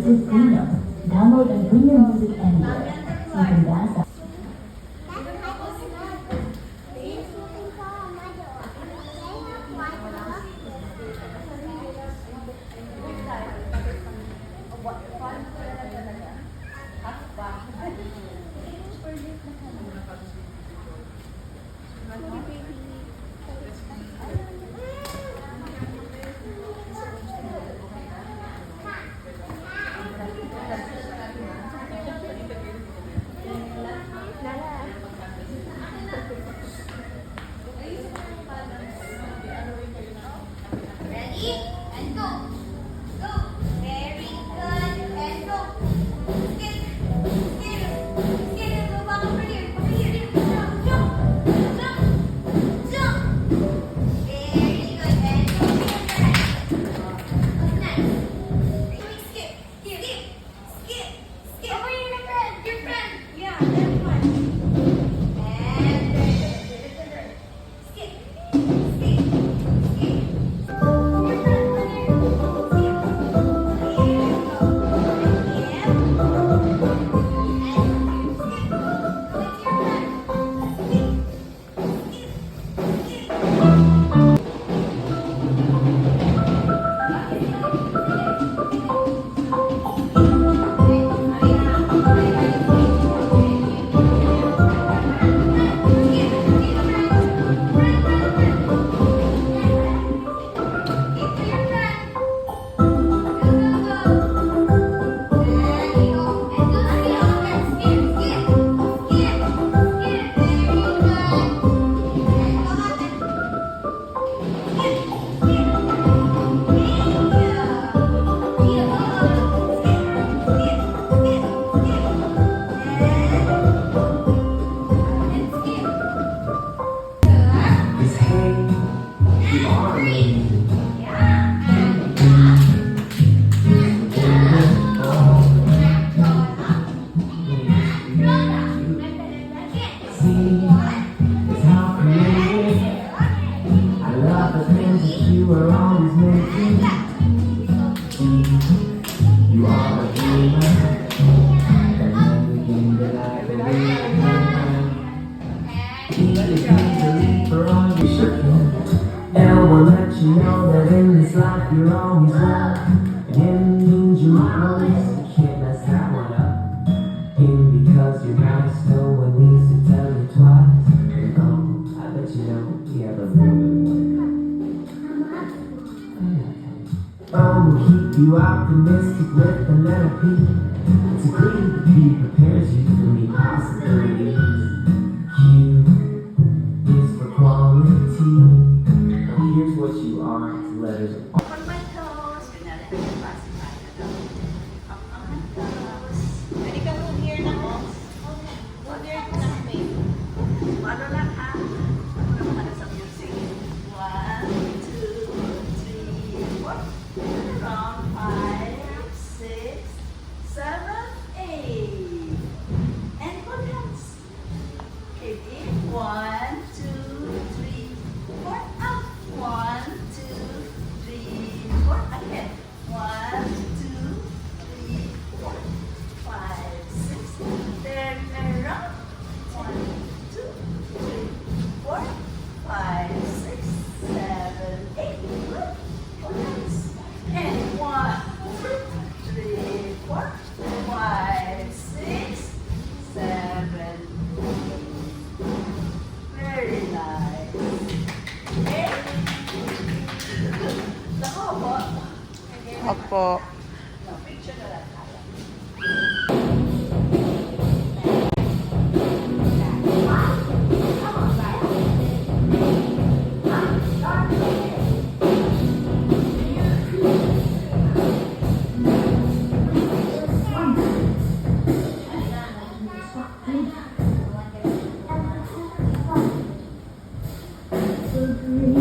Filipino. Download and bring your music anywhere. Magandasa. And we'll let you know that in this life you're always loved. And it means you're always, you can't mess that one up. And because you're nice, no one needs to tell you twice. And I bet you know we have a little bit more. Oh, we'll keep you optimistic with a letter P. It's a green P prepares you for any possibilities. Q is for quality. Here's what you are, letters of On my toes. Kunyari, nag-classify na daw. On my toes. Pwede ka move here na mo. Move here na may. Ano lang ha? Ano naman ano sa music? 1, 2, 3, 4. Around 5, 6, 7, 8. And put hands. Okay, 1, 2, 3, 4. Up. 1, 2, 3, 4. Again. 1, 2, 3, 4, 5, 6. Turn around. 1, 2, 3, 4, 5, 6, 7, 8. Good. Put hands. And 1, 2, 3, 4, 5, 6, 7. Very nice. Okay. Nako po. Opo. No, picture na lang tayo. So green.